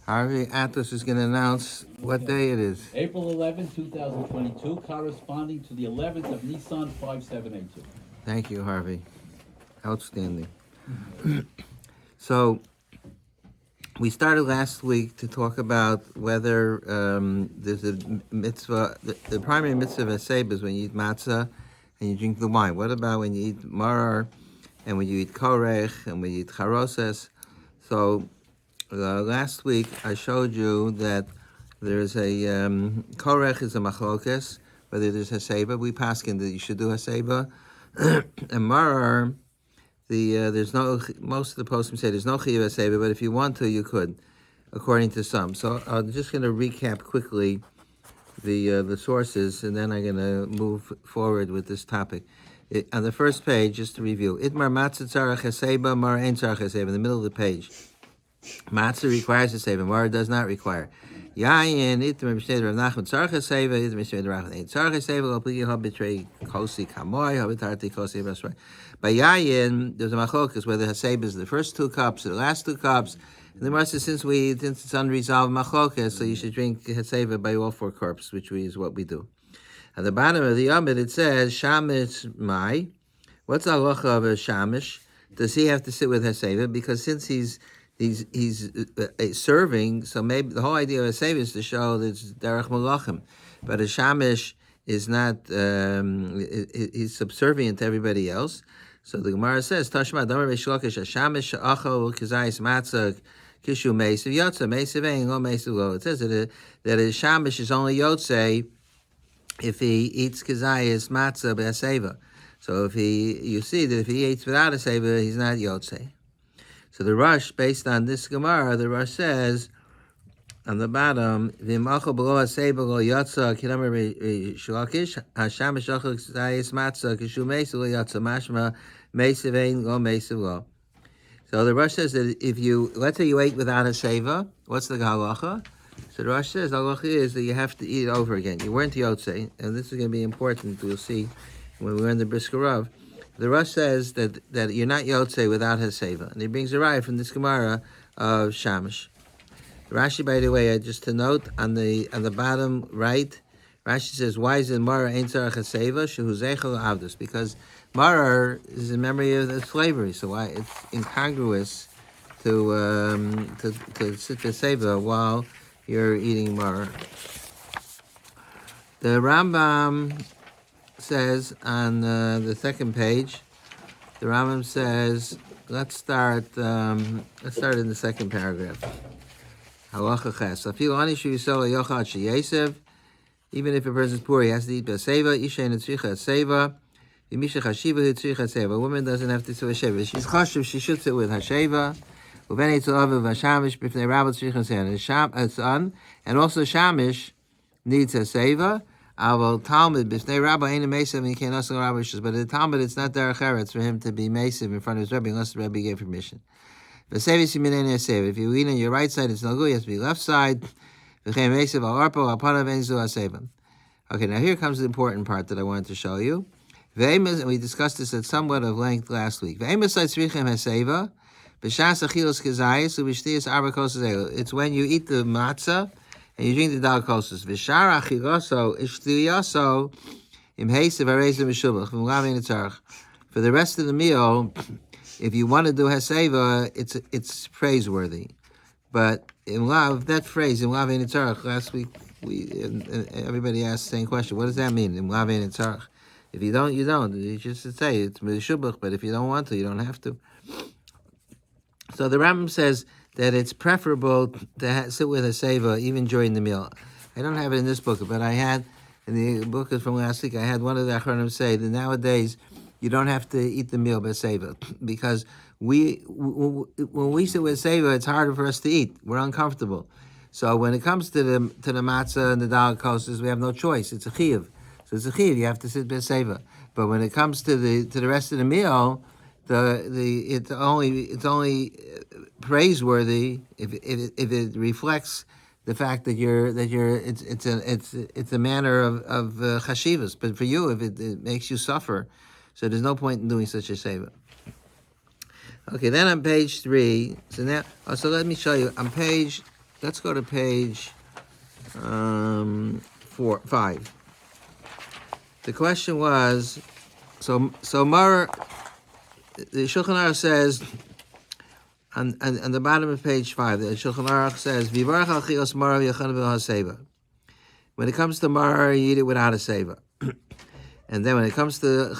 Harvey Atlas is going to announce what day it is. April 11, 2022, corresponding to the 11th of Nisan 5782. Thank you, Harvey. Outstanding. So, we started last week to talk about whether there's a mitzvah, the primary mitzvah of Hesaiba is when you eat matzah and you drink the wine. What about when you eat marar and when you eat korech and when you eat charoses? So, last week I showed you that there's a korech is a machlokes, whether there's Hesaiba. We paskin that you should do Hesaiba. And marar, there's no, most of the poskim say there's no chiyuv Hesaiba, but if you want to, you could, according to some. So I'm just going to recap quickly the sources, and then I'm going to move forward with this topic. On the first page, just to review, Itmar matzah tzarach Hesaiba, mar ein tzarach Hesaiba, in the middle of the page. Matzah requires Hesaiba, mar does not require. Yayin, itmar b'shnei Rav Nachman tzarach Hesaiba, itmar b'shnei Rav Nachman ein tzarach Hesaiba, lo pligi ha b'trei kosi kamoy, ha b'tarti kosi b'asrei. By Yayin, there's a machlokas whether Hesaiba is the first two cups or the last two cups. And the Gemara says, since it's unresolved machlokas, so you should drink Hesaiba by all four cups, which is what we do. At the bottom of the Yomid, it says, Shamish Mai. What's the halacha of a Shamish? Does he have to sit with Hesaiba? Because since he's serving, so maybe the whole idea of Hesaiba is to show that it's derech malachim. But a Shamish is not, he's subservient to everybody else. So the Gemara says, Tashma Damar Beishlokish, Shamish Achol Kizayis Matzah Kishu Meisav Yotze, Meisav Ein, Lo Meisav Lo. It says that a Shamish is only Yotze if he eats Kizayis Matzah Be'aseva. So you see that if he eats without a Seva, he's not Yotze. So the Rush, based on this Gemara, the Rush says, on the bottom, V'imachol below Hesaiba lo yotza k'damer shlokish hashamish achol k'zayis matzah kishu meisav lo yotza mashma meisav ein lo meisav lo. So the Rush says that if let's say you ate without a seva, what's the halacha? So the Rush says the halacha is that you have to eat it over again. You weren't yotze, and this is going to be important. We'll see when we learn the Briskarav. The Rush says that you're not yotze without heseva, and he brings a raya from this Gemara of shamish. Rashi, by the way, just to note on the bottom right, Rashi says, "Why is it Marar Ein Tzarach Heseva Shehu Zeichel Avdus?" Because Marar is in memory of the slavery, so why it's incongruous to sit Heseva while you're eating Marar. The Rambam says on the second page, the Rambam says, let's start in the second paragraph. Halacha ches. Even if a person is poor, he has to eat b'aseva. Isha netzricha aseva. V'misha chashiva netzricha aseva. A woman doesn't have to sit with sheva. She's chashiv. She should sit with hasheva. Uven etzolav v'shamish b'fnei rabba tzricha aseva. And also shamish needs aseva. Aval Talmud b'fnei rabba ain't a mesav and he can't also rabba shus. But in the Talmud, it's not derech eretz for him to be mesav in front of his rabbi unless the rabbi gave permission. If you eat on your right side, it's no good. You have to be left side. Okay, now here comes the important part that I wanted to show you. And we discussed this at somewhat of length last week. It's when you eat the matzah and you drink the dal kosos. For the rest of the meal, if you want to do Hesaiva, it's praiseworthy. But in love, that phrase, in love ein tzarach, last week everybody asked the same question. What does that mean? In love ein tzarach. If you don't, you don't. You just say it's mishubach, but if you don't want to, you don't have to. So the Rambam says that it's preferable to sit with Hesaiva even during the meal. I don't have it in this book, but I had, in the book from last week, I had one of the Achronim say that nowadays, you don't have to eat the meal b'seva because when we sit with seva, it's harder for us to eat. We're uncomfortable. So when it comes to the matzah and the dal kosses, we have no choice. It's a chiyuv. So it's a chiyuv. You have to sit b'seva. But when it comes to the rest of the meal, it's only praiseworthy if it reflects the fact that it's a manner of chashivas. But for you, if it makes you suffer. So there's no point in doing such a seva. Okay, then on page 3, so let me show you. On page let's go to page 5. The question was, so Mar, the Shulchan Aruch says, on the bottom of page 5, the Shulchan Aruch says, Vivarach al chios Mar v'yachana v'haseva. When it comes to Mar, you eat it without a seva. And then when it comes to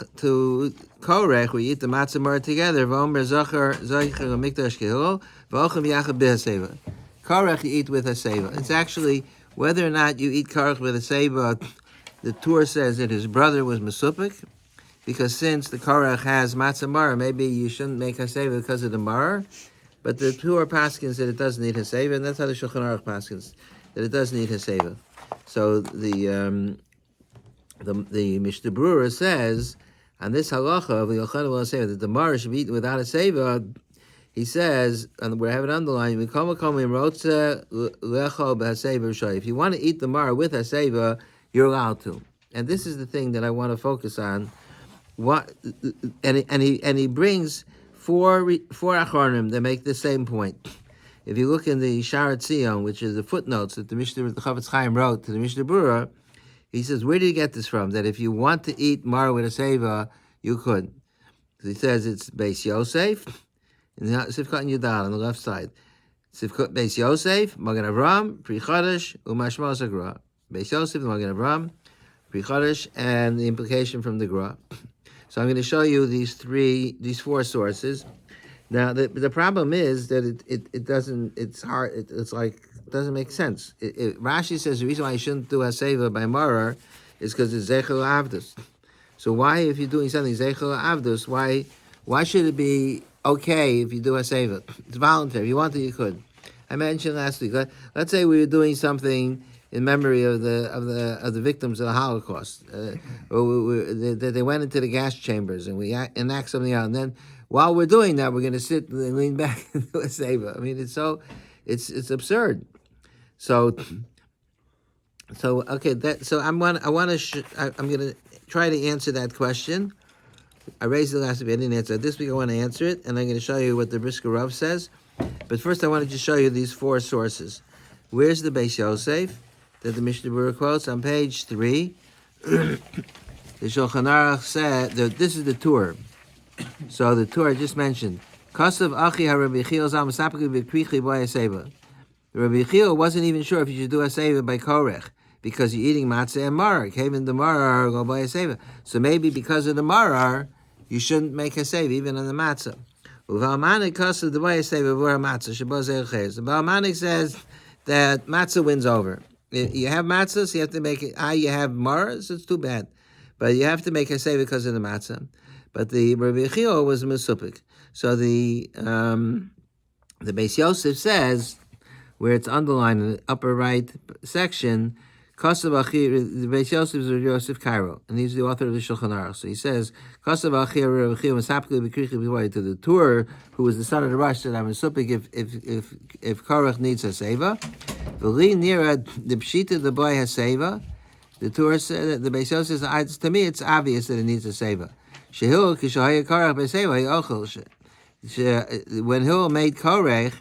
Korech, we eat the matzah Mar together. V'omer zocher mikdash kehilo v'ochem yachad b'haseva. Korech you eat with a seva. It's actually, whether or not you eat Korech with a seva, the Tur says that his brother was Mesupik, because since the Korech has matzah Mar, maybe you shouldn't make a seva because of the Mar. But the Tur paskins that it does need a seva, and that's how the Shulchan Aruch paskins, that it does need a seva. So the Mishnah Berurah says on this halacha of the Yochanan will say that the Mar should be eaten without a seva. He says, and we have it underlined, if you want to eat the Mar with a seva, you're allowed to. And this is the thing that I want to focus on. And he brings four achronim that make the same point. If you look in the Sharat Tzion, which is the footnotes that the Chavetz Chaim wrote to the Mishnah Berurah, he says, where do you get this from? That if you want to eat Mar with a seva, you could. He says it's Beis Yosef, in the Sifkat and Yudal on the left side. Sifkat Beis Yosef, Magen Avram, Pri Chodesh, Umashmos HaGra. Beis Yosef, Magen Avram, Pri Chodesh, and the implication from the Gra. So I'm going to show you these four sources. Now the problem is that it doesn't. It's hard. It's like it doesn't make sense. Rashi says the reason why you shouldn't do a seva by Marar is because it's Zechel Avdus. So why, if you're doing something Zechel Avdus, why should it be okay if you do a seva? It's voluntary. If you want to, you could. I mentioned last week. Let's say we were doing something in memory of the victims of the Holocaust, or that they went into the gas chambers, and we enact something out, and then while we're doing that, we're going to sit and lean back and do a seva. I mean, it's absurd. So okay. I'm going to try to answer that question. I raised it last week. I didn't answer it. This week I want to answer it, and I'm going to show you what the Brisker Rav says. But first, I wanted to show you these four sources. Where's the Beis Yosef that the Mishnah Berurah quotes on page 3? The Shulchan Aruch said that this is the Tur. So the Tur I just mentioned. Kasav Achi HaRabbi Yechiel Zal Mesapik B'Krichi Bo Hesaiba. Rabbi Yechiel wasn't even sure if you should do a seva by Korech, because you're eating matzah and marar. Even the marar go by a seva. So maybe because of the marar, you shouldn't make a seva even on the matzah. The Balmanik says that matzah wins over. You have matzah, so you have to make it. You have marar, so it's too bad, but you have to make a seva because of the matzah. But the Rabbi Yechiel was mesupik. So the Beis Yosef says, where it's underlined in the upper right section, Kasav Achi, the Beis Yosef is Yosef Cairo, and he's the author of the Shulchan Aruch. So he says, Kasav Achi Rabbi Yechiel Mesapik B'Krichi B'Voy, to the Tur, who was the son of the Rosh, said, I'm mesupik if Korach needs a seva. V'li nira the pshita the boy has seva. The Tur said, the Beis Yosef says, to me it's obvious that it needs a seva. Shehu kishahaya Korach b'seva yochel. When Hillel made Korech,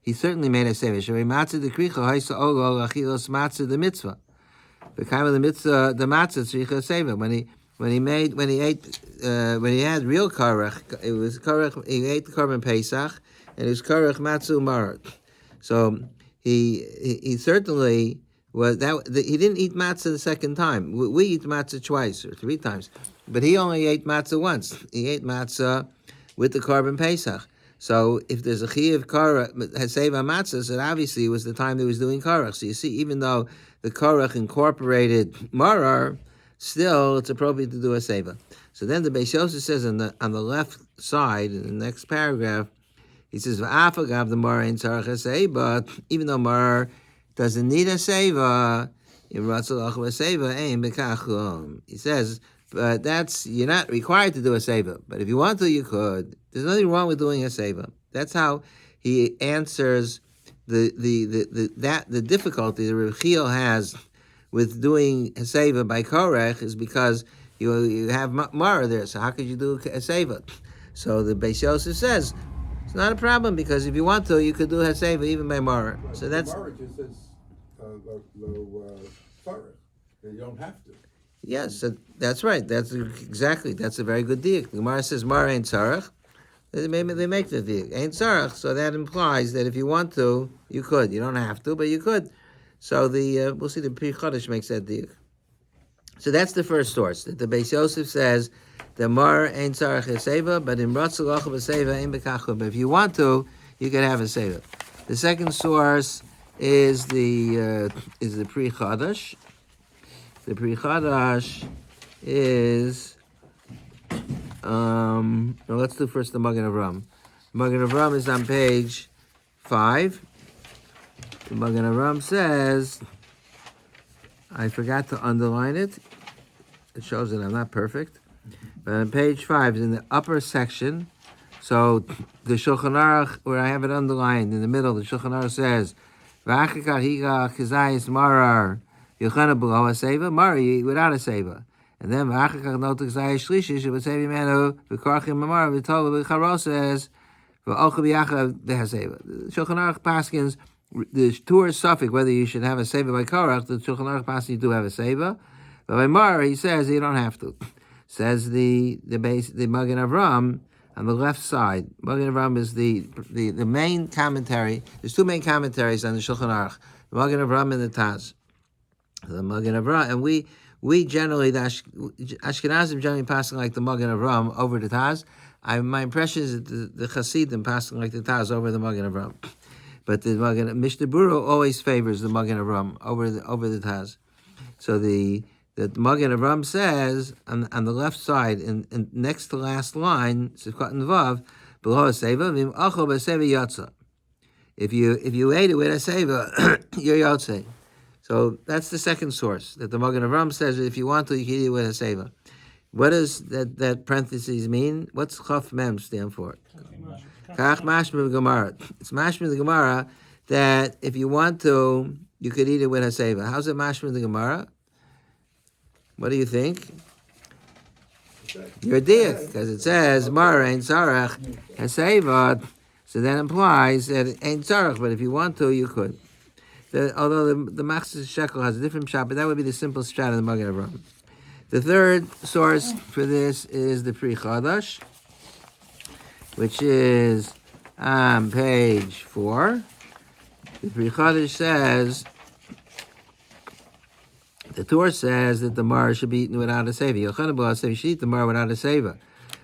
he certainly made a seva. Shavei matzah the kricha haisa olo achilos matzah the mitzvah. The kind of the mitzvah the matzah tzricha seva. When he had real Korech, it was Korech. He ate the korban Pesach, and it was Korech matzah umarat. So he certainly was that he didn't eat matzah the second time. We eat matzah twice or 3 times, but he only ate matzah once. He ate matzah with the korban Pesach. So if there's a chiyuv korach Hesaiba matzah, so obviously it was the time that he was doing korach. So you see, even though the korach incorporated marar, still it's appropriate to do a seva. So then the Beis Yosef says on the left side in the next paragraph, he says v'afagav the marar in tzarich Hesaiba, even though marar doesn't need a seva, in ratzalach seva ein bekachum. He says, but you're not required to do a seva. But if you want to, you could. There's nothing wrong with doing a seva. That's how he answers the difficulty that Reb Chiel has with doing a seva by Korech, is because you have Mara there. So how could you do a seva? So the Beis Yosef says, It's not a problem because if you want to, you could do Hesaiba even by Mara. Right. So that's Gemara just says tzarech. You don't have to. yes, so that's right. That's a very good deal. The Gemara says Mara ain't tzarech. They make the deal ain't tzarech. So that implies that if you want to, you could. You don't have to, but you could. So we'll see the Pri Chodesh makes that deal. So that's the first source. That the Beis Yosef says the Mar ain't tzarech Hesaiba, but in Ratzal Achav Hesaiba ain't bekachum. But if you want to, you can have a Hesaiba. The second source is the Pri Chodesh. The Pri Chodesh is let's do first the Magen Avram. Magen Avram is on page 5. The Magen Avram says, I forgot to underline it. It shows that I'm not perfect. But on page 5, in the upper section, so the Shulchan Aruch, where I have it underlined, in the middle, the Shulchan Aruch says, V'achikach higa chizayis marar yochana below a seva, mari without a seva. And then V'achikach notek zayis shlishi, she would say menu, v'korchim mamar, v'tol v'charo says, v'ocha b'yacha v'haseva. The Shulchan Aruch paskins, the Torah suffix, whether you should have a seva by Korach, the Shulchan Aruch paskins you do have a seva. But by Mar, he says you don't have to. Says the Magen Avram on the left side. Magen Avram is the main commentary. There's two main commentaries on the Shulchan Aruch: the Magen Avram and the Taz. The Magen Avram, and we generally the Ashkenazim generally passing like the Magen Avram over the Taz. My impression is that the Hasidim passing like the Taz over the Magen Avram, but the Mishnah Berurah always favors the Magen Avram over the Taz. So the Magen Avram says on the left side, in next to last line, Sivkot and Vav, below a seva, vim achol b'seva yotza. If you ate it with a seva, you're yotze. So that's the second source that the Magen Avram says that if you want to, you can eat it with a seva. What does that parentheses mean? What's Chaf Mem stand for? Kach mashma Gemara. It's mashma the Gemara that if you want to, you could eat it with a seva. How's it mashma the Gemara? What do you think? You're diak, because it says Mar ain't tzarech Hesaiva, so that implies that it ain't tzarech. But if you want to, you could. Although the Machzor Shekel has a different shot, but that would be the simplest shot of the Magen Avram. The third source for this is the Pri Chodesh, which is on page 4. The Pri Chodesh says. The Torah says that the mar should be eaten without a seva. Yochanan b'la seva should eat the mar without a seva.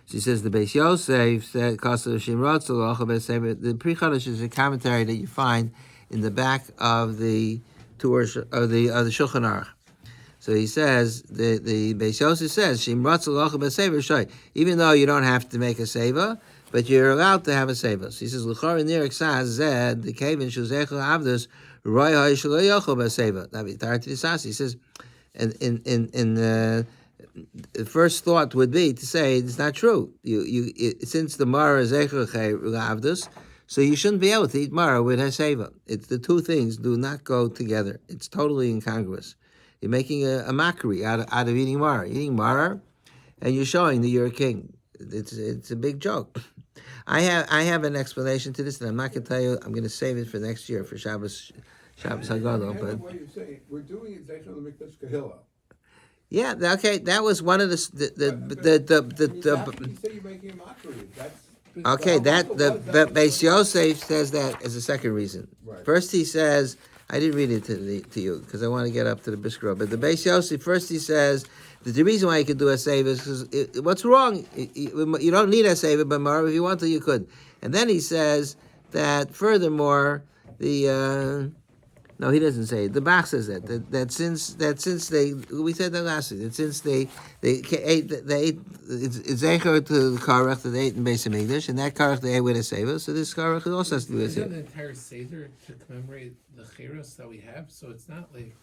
She says the Beis Yosef said Kasa Shem Ratzal Achav Seva. The Pri Chodesh is a commentary that you find in the back of the Torah of the Shulchan Aruch. So he says the Beis Yosef says Shem Ratzal Achav Seva Shoy. Even though you don't have to make a seva, but you're allowed to have a seva. So he says L'chor Nirek Saz Zed the Kevin Shuzechel Avdus. He says, and in the first thought would be to say it's not true. Since the Mara is Avdus, so you shouldn't be able to eat Mara with Hesaiva. It's the two things do not go together. It's totally incongruous. You're making a mockery out of eating Mara, and you're showing that you're a king. It's a big joke. I have an explanation to this, and I'm not going to tell you. I'm going to save it for next year for Shabbos Hagadol. But what you're saying, we're doing it Zeichel Mikdash Kahila. Yeah, okay, that was one of the. You say you're making a mockery. Okay, the Beis Yosef says that as a second reason. Right. First, he says, I didn't read it to you because I want to get up to the Bishkro. But the Beis Yosef, first he says that the reason why you could do a save is because what's wrong? You don't need a save, but more if you want to, you could. And then he says that furthermore, no, he doesn't say it. The Bach says that since they we said that last week that since they ate it's zecher to the karach that they ate in Beis Hamikdash, and that karach they ate with a seva. So this karach also has to do with it. it. The entire seder to commemorate the chiros that we have, so it's not like.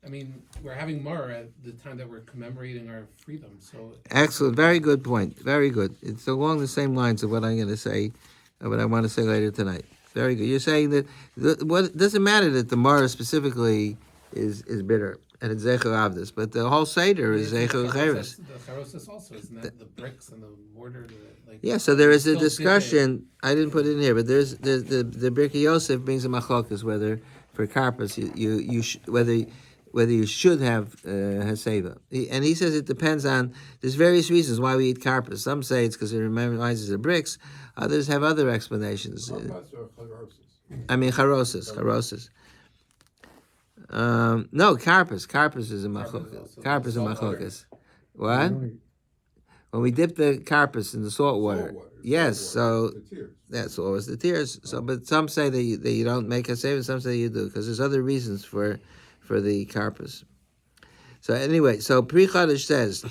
I mean, we're having Mar at the time that we're commemorating our freedom. So excellent, very good point, very good. It's along the same lines of what I'm going to say, what I want to say later tonight. Very good. You're saying that what doesn't matter that the Mara specifically is bitter. and it's Zecher Avdus. But the whole Seder is Zecher Cheres. The charosis also, isn't that the bricks and the mortar? Like, Yeah, so there is a still dip it. discussion. I didn't put it in here, but there's the Birkei Yosef brings a machlokas whether for karpas whether you should have Hesaiba. And he says it depends on, there's various reasons why we eat karpas. Some say it's because it reminds us of bricks. Others have other explanations. Karpas or charosis? I mean, charoses. No, karpas. Karpas is a machlokas. Karpas is a machlokas. What? When we dip the karpas in the salt water. Yes, so that's always the tears. So, but some say that you don't make a save, and some say you do, because there's other reasons for the karpas. So anyway, so Pri Chadash says,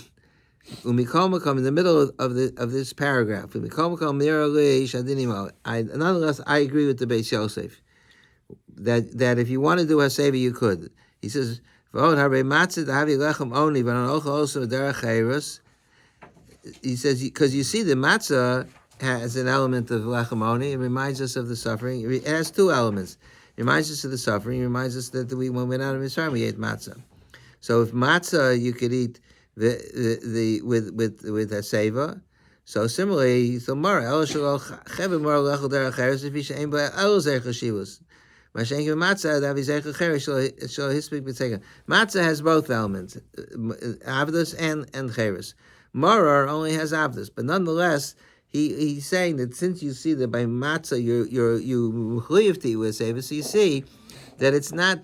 "Umikomakom," in the middle of this paragraph. Nonetheless, I agree with the Beis Yosef that if you want to do haseva, you could. He says, he says, because you see the matzah has an element of lechamoni. It reminds us of the suffering. It has two elements. It reminds us of the suffering. It reminds us that when we went out of Mitzrayim, we ate matzah. So if matzah you could eat with haseva. So similarly, so mar el shelo chevim mar lechol derech cheres if yishaim ba el zeh chashivus. Mashenk matzah that is zeh cheres shelo hispik b'tzega. Matzah has both elements, avdus and cheres. Marar only has avdus, but nonetheless, he's saying that since you see that by matzah you mechuyev to eat with haseva, so you see that it's not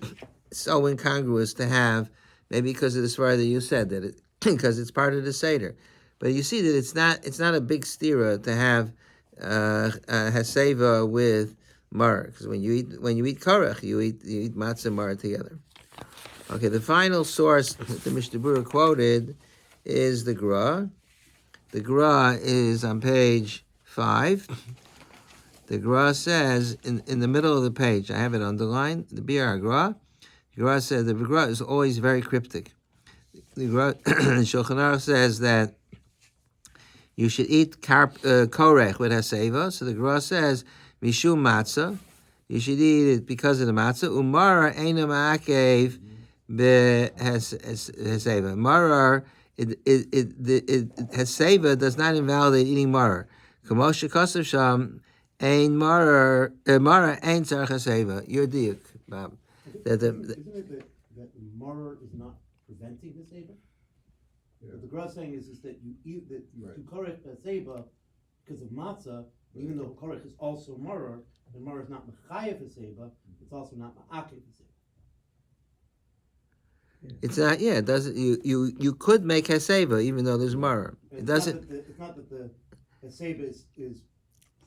so incongruous to have, maybe because of the svara that you said that because it's part of the seder. But you see that it's not a big stira to have haseva with mar, because when you eat korach, you eat matzah mar together. Okay, the final source that the Mishnah Berurah quoted is the Gra. The Gra is on page 5. The Gra says in the middle of the page, I have it underlined. The Biur Gra. The Gra says the Gra is always very cryptic. The Gra Shulchan Aruch says that you should eat korech with haseva. So the Gra says mishum matzah. You should eat it because of the matzah. Umara eina ma'akev behaseva. Marar haseva does not invalidate eating marar. Kamosha kasav sham ein marar ein tzarich haseva. Your diuk, Bob. Isn't it that marar is not preventing Hesaiba? What the Gra saying is that you eat that you korech Hesaiba because of matzah, even though korech is also marar, and marar is not mechayev Hesaiba, it's also not ma'akev Hesaiba. It's not. Yeah, it doesn't. You could make haseva even though there's marar. It doesn't. It's not that the Hesaiba is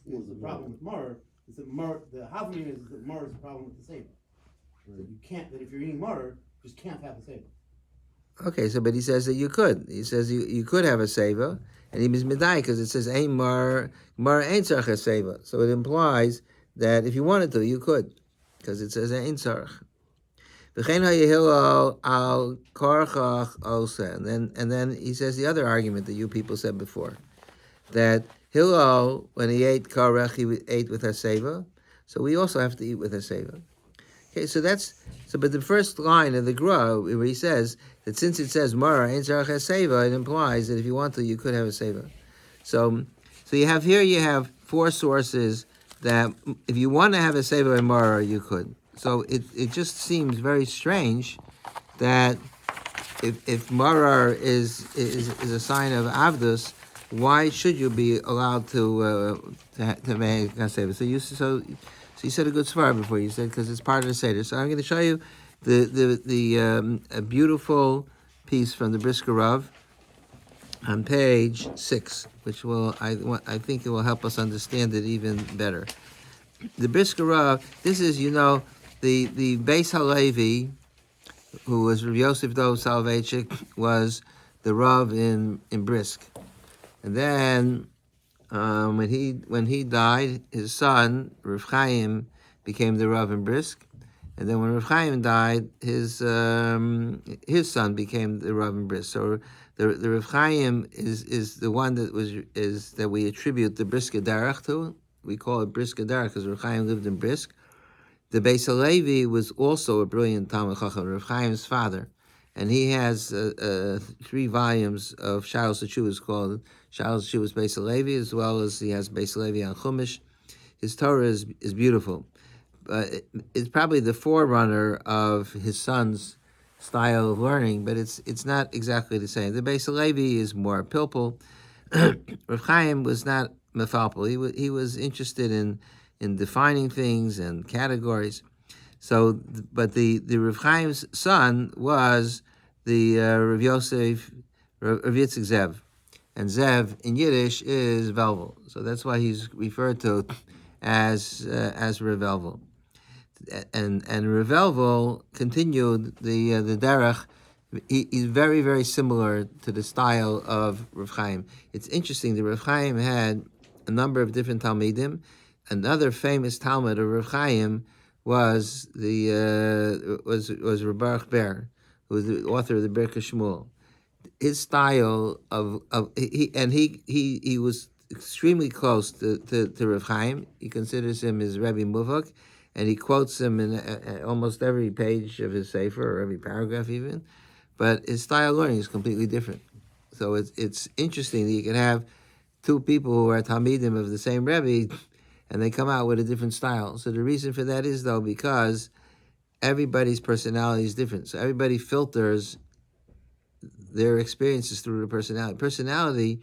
the problem with marar. It's that marar. The havamina is that marar is the problem with Hesaiba. That you can't. That if you're eating marar, you just can't have Hesaiba. Okay, so but he says that you could. He says you could have a seva, and he means midai because it says ein mar ein tzarich haseva. So it implies that if you wanted to, you could, because it says ein tzarich. V'chein ha'yehilal al korchach osa, and then he says the other argument that you people said before, that Hillel when he ate korech he ate with haseva, so we also have to eat with haseva. Okay, but the first line of the Gra, where he says that since it says Mara Ein Tzarich HaSeva, it implies that if you want to, you could have a seva. So you have 4 sources that if you want to have a seva in Mara, you could. So it just seems very strange that if Mara is a sign of Avdus, why should you be allowed to make a seva? So you said a good svar before. You said because it's part of the seder. So I'm going to show you a beautiful piece from the Brisker Rav on page 6, which I think it will help us understand it even better. The Brisker Rav. This is the Beis Halevi, who was Rav Yosef Dov Soloveitchik, was the Rav in Brisk, and then. When he died, his son Rav Chaim became the Rav in Brisk, and then when Rav Chaim died, his son became the Rav in Brisk. So the Rav Chaim is the one that we attribute the Brisker Derech to. We call it Brisker Derech because Rav Chaim lived in Brisk. The Beis Halevi was also a brilliant Talmid Chacham, Rav Chaim's father, and he has 3 volumes of Shalos Teshuvos called Shalos Teshuvos Beis Halevi, as well as he has Beis Halevi on Chumash. His Torah is beautiful. It's probably the forerunner of his son's style of learning, but it's not exactly the same. The Beis Halevi is more pilpul. Rav Chaim was not mefalpul. He was interested in defining things and categories. So, but the Rav Chaim's son was the Rav Yosef, Rav Yitzchak Zev, and Zev in Yiddish is Velvel. So that's why he's referred to as Rav Velvel. And Rav Velvel continued the derech. He's very, very similar to the style of Rav Chaim. It's interesting that Rav Chaim had a number of different Talmidim. Another famous Talmud of Rav Chaim was was Reb Baruch Ber, who was the author of the Birkas Shmuel. His style he was extremely close to Rav Chaim. He considers him his Rebbe Muvak, and he quotes him in almost every page of his sefer, or every paragraph even. But his style of learning is completely different. So it's interesting that you can have 2 people who are Talmidim of the same Rebbe, and they come out with a different style. So the reason for that is, though, because everybody's personality is different. So everybody filters their experiences through the personality. Personality,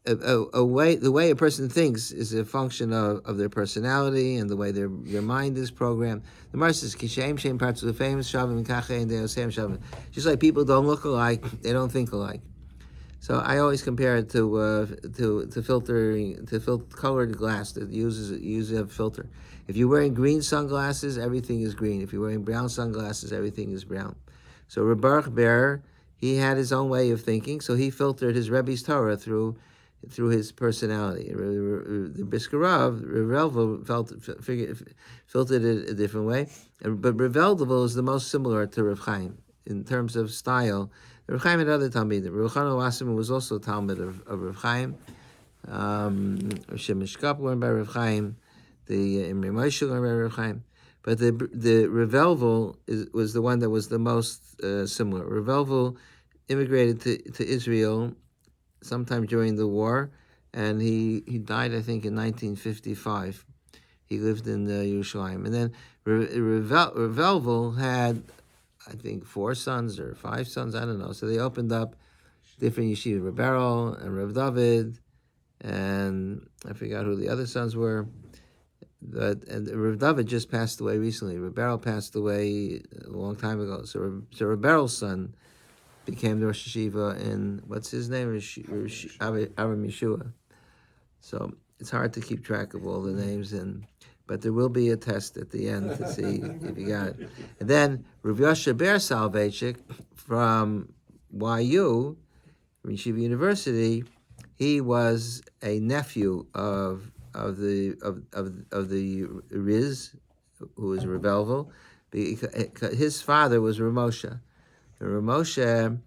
the way a person thinks is a function of their personality and the way their mind is programmed. The Gemara says, "Kishem shem parts of the famous shavim kache and deosem shavim." Just like people don't look alike, they don't think alike. So I always compare it to filtering, to colored glass that uses a filter. If you're wearing green sunglasses, everything is green. If you're wearing brown sunglasses, everything is brown. So Reb Baruch Ber, he had his own way of thinking, so he filtered his Rebbe's Torah through his personality. The Brisker Rav, Revelvo, filtered it a different way. But Revelvo is the most similar to Rav Chaim in terms of style. Rav Chaim had other Talmidim. Rav Chana Wasserman was also a Talmud of Rav Chaim. Shemesh Kap learned by Rav Chaim. The Imre Moshe learned by Rav Chaim. But the Revelvo was the one that was the most similar. Revelvo immigrated to Israel sometime during the war, and he died, I think, in 1955. He lived in Yerushalayim. And then Revelvo had, I think, 4 sons or 5 sons, I don't know. So they opened up different yeshivas, Reb Beryl and Reb David, and I forgot who the other sons were. And Reb David just passed away recently. Reb Beryl passed away a long time ago. So Reb Beryl's son became the Rosh Yeshiva in, what's his name? Aram Yeshua. So it's hard to keep track of all the names, but there will be a test at the end to see if you got it. And then Rav Yoshe Ber Soloveitchik from YU, Yeshiva University, he was a nephew of the Riz, who was Revelvo. His father was Ramosha. Ramosha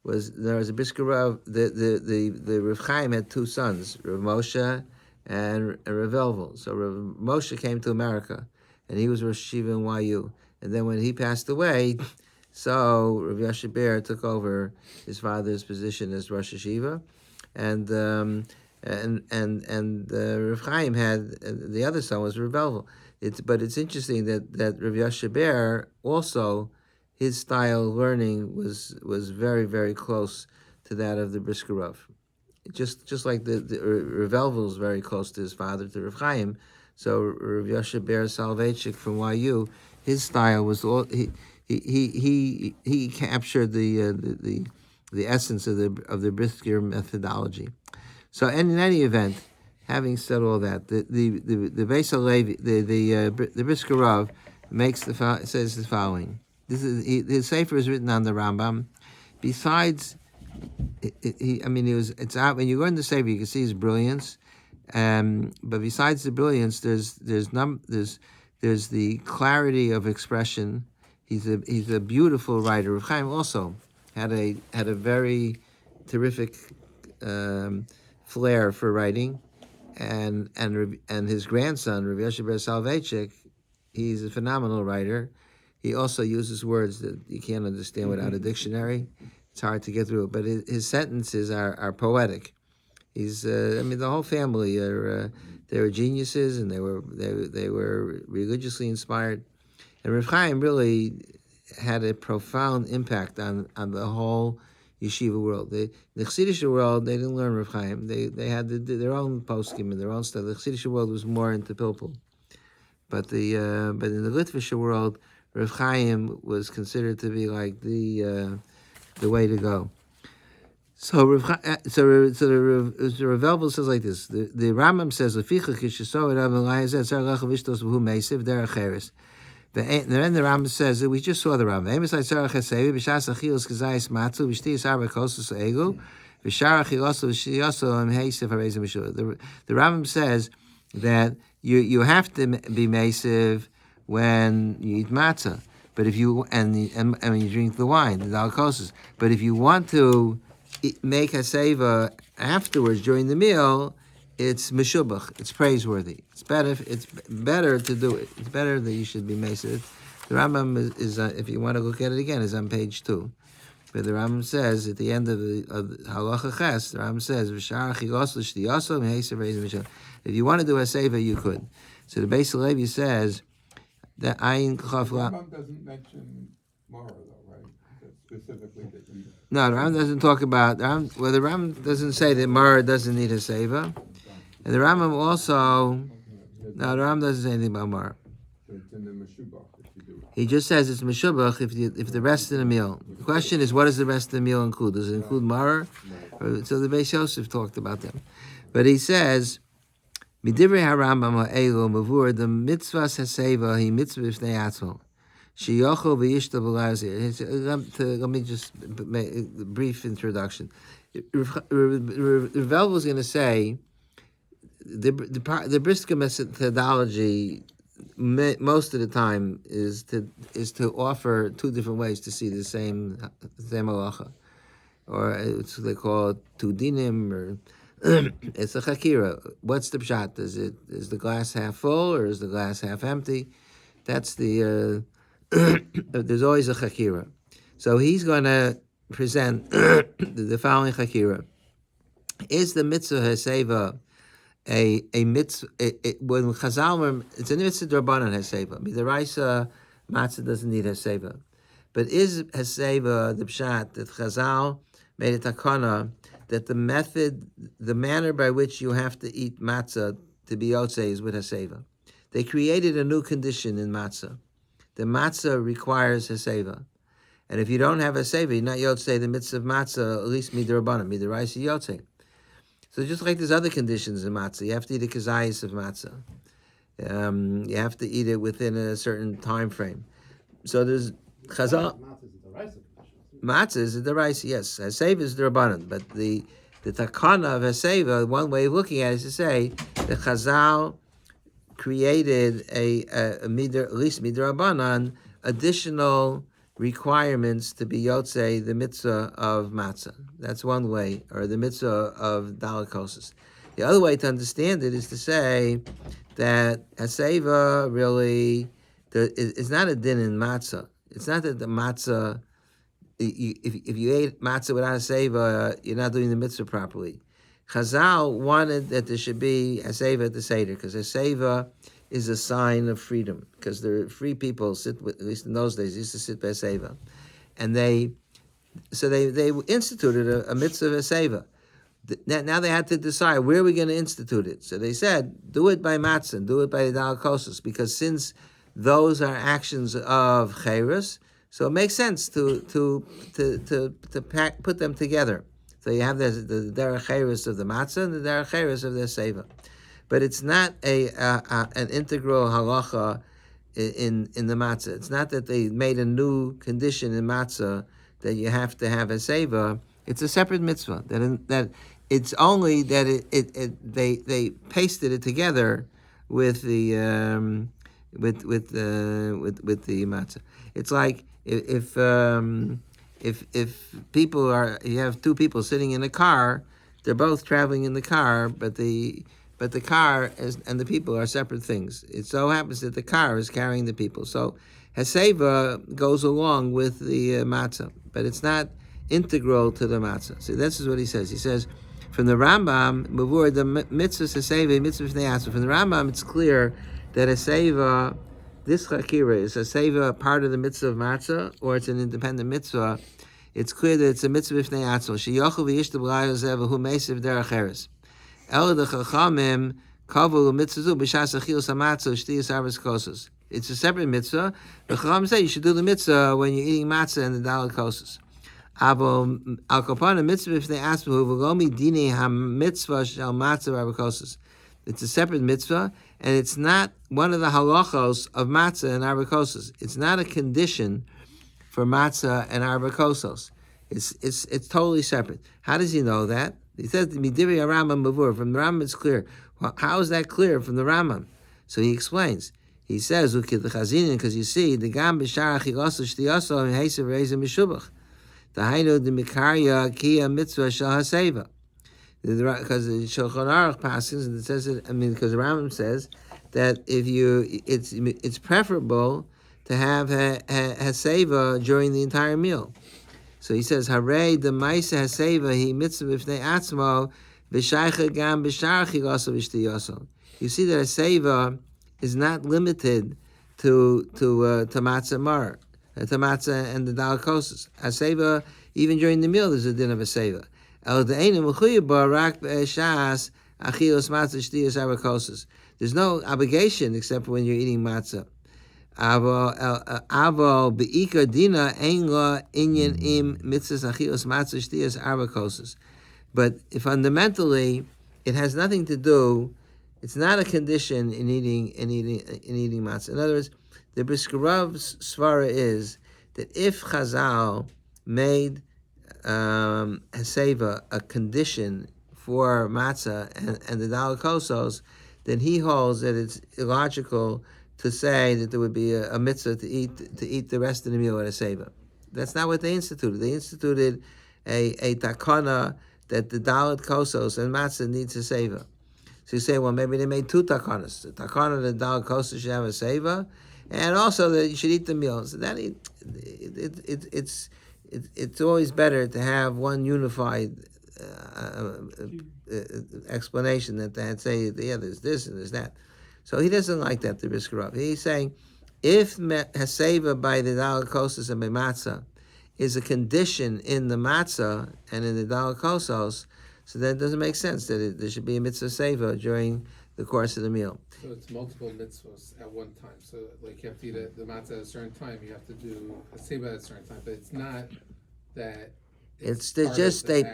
there was a Brisker Rav. The Rav Chaim had 2 sons, Rav Moshe and Rav Elvel. So Rav Moshe came to America, and he was Rosh Yeshiva in YU. And then when he passed away, so Rav Yoshe Ber took over his father's position as Rosh Yeshiva, and Rav Chaim had the other son was Rav Elvel. But it's interesting that Rav Yoshe Ber also, his style of learning was very, very close to that of the Brisker Rav. Just like the Rav Elvel is very close to his father, to Rav Chaim. So Rav Yoshe Ber Soloveitchik from YU, his style was all he captured the essence of the Brisker methodology. So in any event, having said all that, the Beis Halevi, the Brisker Rav says the following. His sefer is written on the Rambam. Besides, it's out when you go in the sefer, you can see his brilliance. But besides the brilliance, there's the clarity of expression. He's a beautiful writer. Rav Chaim also had a very terrific flair for writing, and his grandson Rav Yoshe Ber Soloveitchik, he's a phenomenal writer. he also uses words that you can't understand without a dictionary. It's hard to get through it, but his sentences are poetic. He's, I mean, the whole family are they were geniuses, and they were religiously inspired. And Reb Chaim really had a profound impact on the whole yeshiva world. The Chassidish world, they didn't learn Reb Chaim. They had their own poskim and their own stuff. The Chassidish world was more into pilpul. But in the Litvish world, Reb Chaim was considered to be like the way to go. So the Rav says like this. The Rambam says and then the Rambam says that we just saw the Rambam. The Rambam says that you have to be masive when you eat matzah, but if you and you drink the wine, the dalkosis. But if you want to make Hesaiba afterwards during the meal, it's meshubach. It's praiseworthy. It's better to do it. It's better that you should be masiv. The Rambam is if you want to look at it again, is on page 2. But the Rambam says at the end of Halacha Ches, the Rambam says, if you want to do Hesaiva, you could. So the Beis Levi says that Ayin Chaf. The Rambam doesn't mention Mara though, right? Specifically that you. No, the Rambam doesn't talk about. The Rambam doesn't say that Mara doesn't need Hesaiva, and the Rambam also. No, the Rambam doesn't say anything about Mara. So it's in the Meshubach if you do it. He just says it's meshubach if the rest of the meal. The question is, what does the rest of the meal include? Does it include Mara? So the Beis Yosef talked about them, but he says, "Midivrei harambam ha'elu mavur the mitzvahs Hesaiva he mitzvah b'fnei atzmo sheyochel v'yishta v'lazir." Let me just make a brief introduction. Revel was going to say the Brisker methodology most of the time is to offer two different ways to see the same halacha, or it's they call it two dinim, or it's a chakira. What's the pshat? Is the glass half full or is the glass half empty? That's the there's always a chakira. So he's going to present the following chakira. Is the mitzvah Hesaiva a mitzvah? When Chazal, it's a mitzvah d'Rabbanan Hesaiva. The Raisa matzah doesn't need Hesaiva, but is Hesaiva the pshat that Chazal made a takana that the manner by which you have to eat matzah to be yotzei is with Hesaiva? They created a new condition in matzah. The matzah requires Hesaiva. And if you don't have Hesaiva, you're not yotzei the mitzvah of matzah, at least midrabanan, midraisa yotzei. So just like there's other conditions in matzah, you have to eat a kazayis of matzah. You have to eat it within a certain time frame. So there's chazal. Matzah is the rice, yes. Hesaiva is the rabbanan, but the takana of Hesaiva, one way of looking at it is to say that Chazal created at least midrabanan, additional requirements to be yotzei the mitzvah of matzah. That's one way, or the mitzvah of dalakoses. The other way to understand it is to say that Hesaiva really is not a din in matzah. It's not that the matzah, if you ate matzah without Hesaiva, you're not doing the mitzvah properly. Chazal wanted that there should be Hesaiva at the Seder, because Hesaiva is a sign of freedom, because the free people at least in those days, used to sit by Hesaiva. And they instituted a mitzvah of Hesaiva. Now they had to decide, where are we going to institute it? So they said, do it by matzah, and do it by the dalakoses, because since those are actions of chayros, so it makes sense to put them together. So you have the derech chayros of the matzah and the derech chayros of the Hesaiva. But it's not an integral halacha in the matzah. It's not that they made a new condition in matzah that you have to have Hesaiva. It's a separate mitzvah. That it's only that they pasted it together with the matzah. It's like if people you have two people sitting in a car, they're both traveling in the car, but the car and the people are separate things. It so happens that the car is carrying the people. So Hesaiba goes along with the matzah, but it's not integral to the matzah. So this is what he says. He says, from the Rambam, Mavur, the mitzvah Hesaiva, mitzvah Fnei Atzma. From the Rambam, it's clear that Hesaiva, this chakira, is Hesaiva part of the mitzvah of matzah, or it's an independent mitzvah. It's clear that it's a mitzvah Fnei Atzma. Sheyochel v'yishtav l'ayozeh v'hu meisiv derech eres. El the chachamim kavu mitzvah b'shas achilos hamatzah shtiyas arvas kosos. It's a separate mitzvah. The chachamim say you should do the mitzvah when you're eating matzah and the daled kosos. Avo al kapana mitzvah if they ask me v'gomi dini ha-mitzvah shel matzah arvakosos. It's a separate mitzvah, and it's not one of the halachos of matzah and arvakosos. It's not a condition for matzah and arvakosos. It's totally separate. How does he know that? He says midivri Rambam mavur. From the Rambam, it's clear. Well, how is that clear from the Rambam? So he explains. He says because you see the gam b'shar achiloso shtiyoso and heisav reizim mishubach. The hainu the mikarya kiya mitzvah shel haseva. Because the Shulchan Aruch passes and it says it. I mean, because the Rambam says that if it's preferable to have haseva during the entire meal. So he says, "Harei the ma'isa haseva he mitzvah b'fnei atzmo v'shaycha gam b'shar chiloso v'shtiyoso." You see that haseva is not limited to matzah mar, to matzah and the dalakoses. Haseva, even during the meal, there's a din of haseva. El de'einu mechuyev ba rak b'shas achilos matzah shtiyas arakoses. There's no obligation except for when you're eating matzah. Avo beika dina ein la inyan im mitzvahs achilos matzah shtiyas arakoses. But fundamentally, it has nothing to do. It's not a condition in eating matzah. In other words, the Briskarov's svara is that if Chazal made Hesaiva a condition for matzah and the dalakosos, then he holds that it's illogical to say that there would be a mitzvah to eat the rest of the meal at Hesaiva. That's not what they instituted. They instituted a takana that the dalat kosos and matzah needs Hesaiva. So you say, well, maybe they made two takanas. The takana that the dalat kosos should have Hesaiva, and also that you should eat the meal. So that it's always better to have one unified explanation than to say, yeah, there's this and there's that. So he doesn't like that, the Briskerov. He's saying, if Hesaiva by the dalakosos and by matzah is a condition in the matzah and in the dalakosos, so then it doesn't make sense that there should be a mitzvah seva during the course of the meal. So it's multiple mitzvahs at one time. So like you have to eat the matzah at a certain time, you have to do a seba at a certain time, but it's not that. It's just they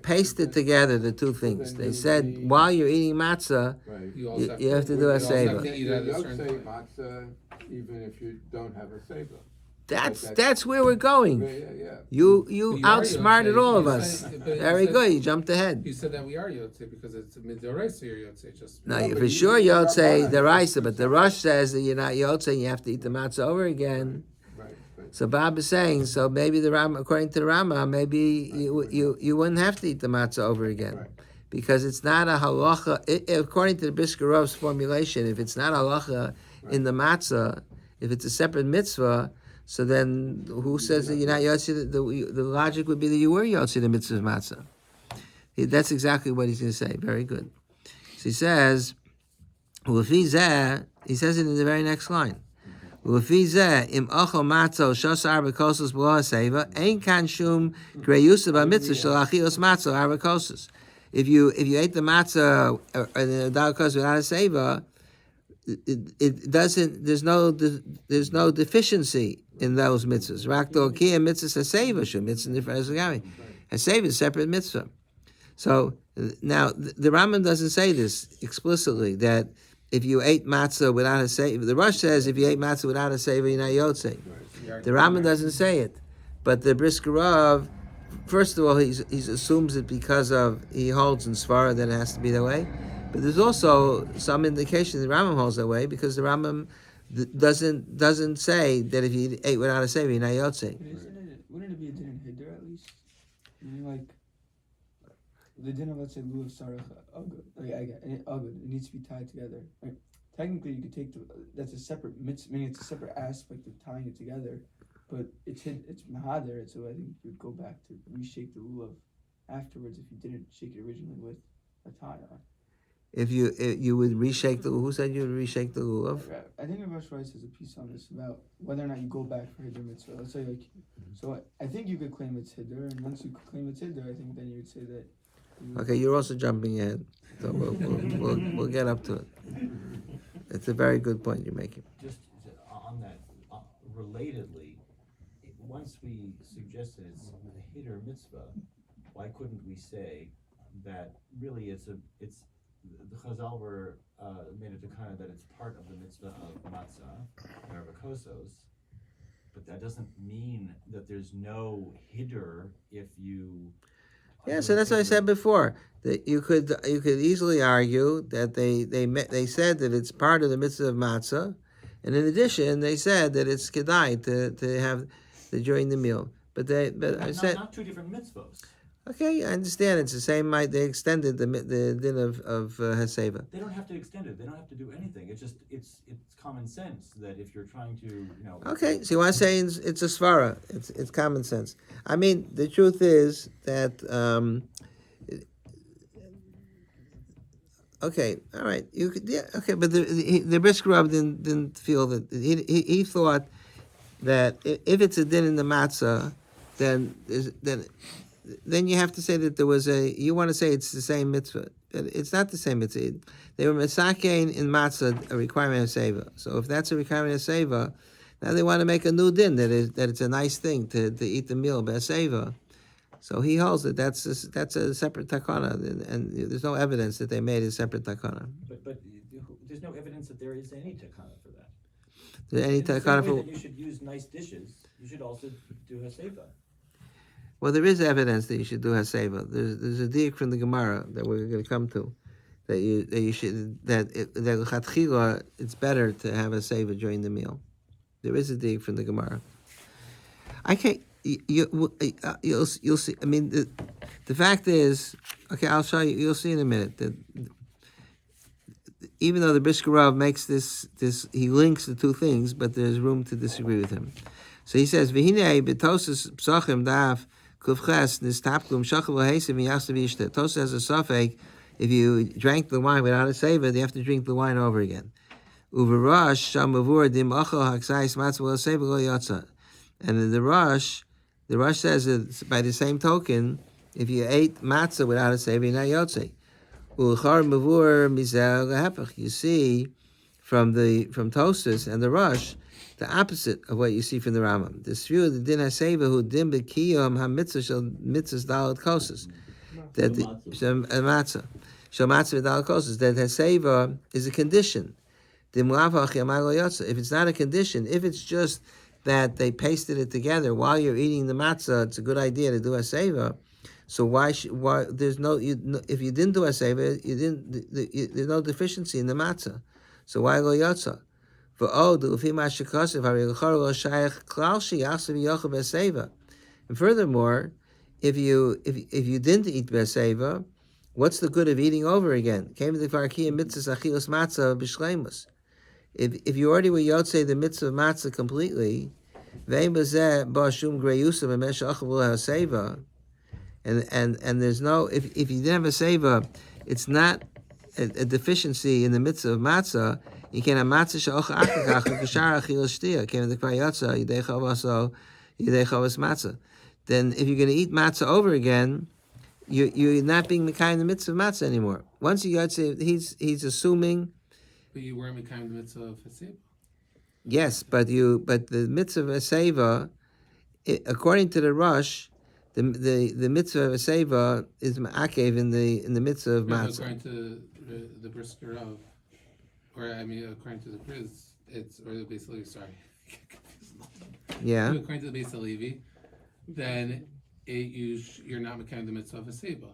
pasted together the two things. They said while you're eating matzah, Right. you have to do a seva. You don't say matzah even if you don't have a seva. That's where we're going. Yeah. You outsmarted all of You us. said- but you Very said- good. You jumped ahead. You said that we are Yotze because it's midoraisa you're Yotze. Just No, No, for but sure you- Yotze the Raisa, but the Rush says that you're not Yotze and you have to eat the matzah over again. Right. So Bob is saying, so maybe the Ram, according to the Rama, maybe you wouldn't have to eat the matzah over again. Right. Because it's not a halacha, according to the Briskarov's formulation, if it's not halacha in the matzah, if it's a separate mitzvah, so then who says that you're not Yotze? The logic would be that you were Yotze the mitzvah of matzah. That's exactly what he's going to say. Very good. So he says, he says it in the very next line. If you ate the matzah and the dalakos without a seva, it doesn't. There's no deficiency in those mitzvahs. Rakto kiyah mitzvahs haseva shum mitzvah nifras l'gami. Haseva is a separate mitzvah. So now the Rambam doesn't say this explicitly that if you ate matzah without a seva, the Rosh says if you ate matzah without a seva, you're not yotze. The Rambam doesn't say it, but the Briskerov, first of all, he assumes it because he holds in Svara that it has to be that way. But there's also some indication the Rambam holds that way because the Rambam doesn't say that if you ate without a seva, you're not yotze. Wouldn't it be a din in Hiddur at least? Meaning like the din of, let's say, Lu of Sarach Agud. Like Agud, it needs to be tied together. Right? technically you could take that's a separate mitzvah, meaning it's a separate aspect of tying it together, but it's mahader, so I think you'd go back to reshake the lulav afterwards if you didn't shake it originally with a tie on. If you would reshake the, who said you would reshake the lulav? I think Rosh Rice has a piece on this about whether or not you go back for Hiddur mitzvah. Let's say so I think you could claim it's Hiddur, and once you claim it's Hiddur, I think then you would say that. Okay, you're also jumping ahead, so we'll get up to it. It's a very good point you're making. Just on that, relatedly, once we suggested it's a Hiddur mitzvah, why couldn't we say that really it's the Chazal were made it to kind of that it's part of the mitzvah of matzah or kosos, but that doesn't mean that there's no Hiddur if you. Yeah, so that's what I said before. That you could easily argue that they said that it's part of the mitzvah of matzah, and in addition they said that it's kedai to have during the meal. But I said not two different mitzvahs. Okay, I understand. It's the same. They extended the din of Hesaiba. They don't have to extend it. They don't have to do anything. It's just it's common sense that if you're trying to Okay, so you want to say it's a svara. It's common sense. I mean, the truth is that. Okay, all right. You could okay, but the Brisker Rab didn't feel that he thought that if it's a din in the matzah, then you have to say that there was you want to say it's the same mitzvah. It's not the same mitzvah. They were mesakein in matzah, a requirement of seva. So if that's a requirement of seva, now they want to make a new din that it's a nice thing to eat the meal by seva. So he holds that that's a separate takana, and there's no evidence that they made a separate takana. But there's no evidence that there is any takana for that. There's any In the takana same way for. that you should use nice dishes, you should also do Hesaiba. Well, there is evidence that you should do Hesaiba. There's a diak from the Gemara that we're going to come to, that you should that chatchila it's better to have Hesaiba during the meal. There is a diak from the Gemara. I can't. You'll see. I mean, the fact is, okay. I'll show you. You'll see in a minute that even though the Brisker Rav makes this, he links the two things, but there's room to disagree with him. So he says, "V'hinei b'tosas psachim daf." Kufches nistapkum shachav lahesiv miyasav yishta. Tosa has a suffix. If you drank the wine without a seva, you have to drink the wine over again. Uverash shamavur dim achal haksais matzah seva lo yatsa. And in the Rush says that by the same token, if you ate matzah without a seva, you're not yotze. Ulchar mavur mizel lehepach. You see from Tosas and the Rush the opposite of what you see from the Rambam. The Sriu the din haseva who din b'kiyom ha-mitzvah shel mitzvahs dalad kosas. That the matzah shel matzvah dalad kosas. That haseva is a condition. If it's not a condition, if it's just that they pasted it together while you're eating the matzah, it's a good idea to do haseva. So why there's no if you didn't do haseva, there's no deficiency in the matzah. So why lo yotza? And furthermore, if you didn't eat beseva, what's the good of eating over again? If you already were yotzei the mitzvah of matzah completely, and there's no if you didn't have a seva, it's not a deficiency in the mitzvah of matzah. You can't have matzah she'ocha achakach k'shar achil shtia. Came in the krayatza yidei chavaso yidei chavas matzah. Then if you're going to eat matzah over again, you're not being mekayim the mitzvah of matzah anymore. Once you yotze, he's assuming. But you weren't mekayim the mitzvah of Hesaiba. Yes, but the mitzvah of Hesaiba, according to the Rush, the mitzvah of Hesaiba is ma'akev in the mitzvah of matzah. According to the Brisker Rav. Or according to the Briz, basically, sorry. Yeah. According to the Beis Halevi, then you're not mekayim the mitzvah of Hesaiba.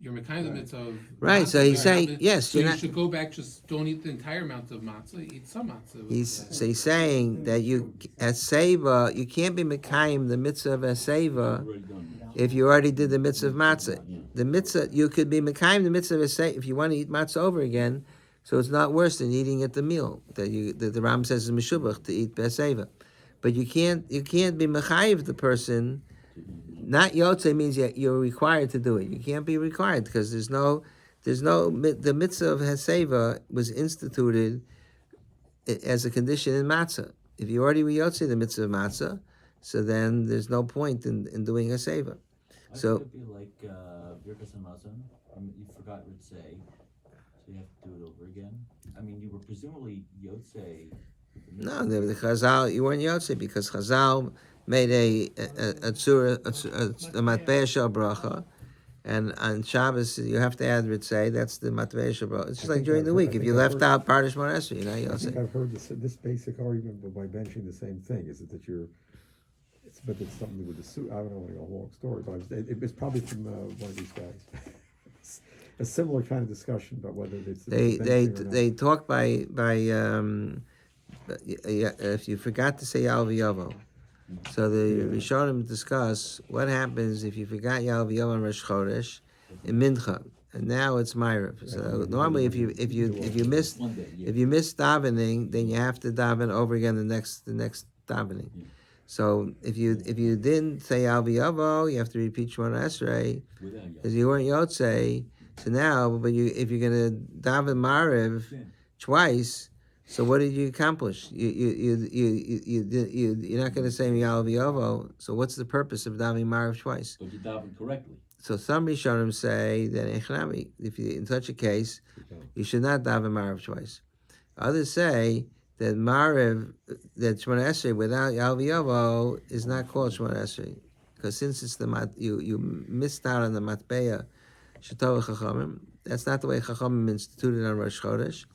You're mekayim the mitzvah of right. matzah, So he's saying yes. So you should go back. Just don't eat the entire amount of matzah. Eat some matzah. He's saying that Hesaiba, you can't be mekayim the mitzvah of Hesaiba if you already did the mitzvah of matzah. The mitzvah you could be mekayim the mitzvah of Hesaiba if you want to eat matzah over again. So it's not worse than eating at the meal that the Ram says is meshubach to eat Hesaiba. But you can't be mechayiv the person. Not yotze means you're required to do it. You can't be required because the mitzvah of Hesaiva was instituted as a condition in matzah. If you already yotze the mitzvah of matzah, so then there's no point in doing Hesaiva. Why So could it be like Birkas Hamazon? You forgot Ritzay, so you have to do it over again. I mean, you were presumably Yotzei. no, the Chazal you weren't yotze because Chazal made a matbea shel bracha, and on Shabbos you have to add ritzay. That's the matbea shel bracha. It's just like during the week. If you left out Pardesh Moresri, you're not I think yotze. I've heard this basic argument, but by mentioning the same thing, is it that but it's something to do with the suit. I don't know a long story, but it was probably from one of these guys. A similar kind of discussion about whether it's They talk by if you forgot to say Yal V'Yovo. So the Rishonim discuss what happens if you forgot Yal V'Yovo on Rosh Chodesh in Mincha, and now it's Ma'ariv. So normally, if you missed davening, then you have to daven over again the next davening. So if you didn't say Yal V'Yovo, you have to repeat Shemona Esrei because you weren't Yotzei. So now, but if you're gonna daven Ma'ariv twice. So what did you accomplish? You're not going to say Yal V'Yovo. So what's the purpose of davening Ma'ariv twice? But you daven correctly. So some Rishonim say that if you in such a case, you should not daven Ma'ariv twice. Others say that Ma'ariv, that Shemona Esrei without Yal V'Yovo is not called Shemona Esrei because since it's you missed out on the matbeya Shetov Chachamim. That's not the way Chachamim instituted on Rosh Chodesh.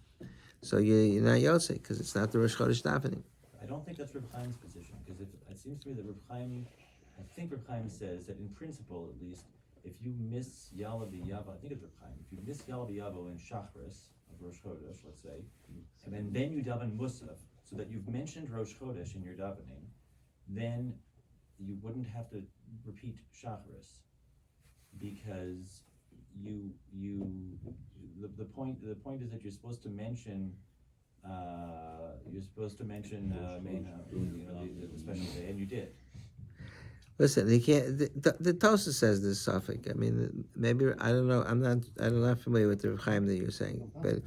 So you're not Yotze because it's not the Rosh Chodesh davening. I don't think that's Reb Chaim's position, because it seems to me that Reb Chaim says that in principle, at least, if you miss Yala B'Yavo, I think it's Reb Chaim, if you miss Yala B'Yavo in Shachris of Rosh Chodesh, let's say, and then you daven Musaf, so that you've mentioned Rosh Chodesh in your davening, then you wouldn't have to repeat Shachris, because the point is that you're supposed to mention the special day, and you did. Listen, he can't. The Tosha says this suffix. I mean, maybe I don't know. I'm not familiar with the Reb Chaim that you're saying, but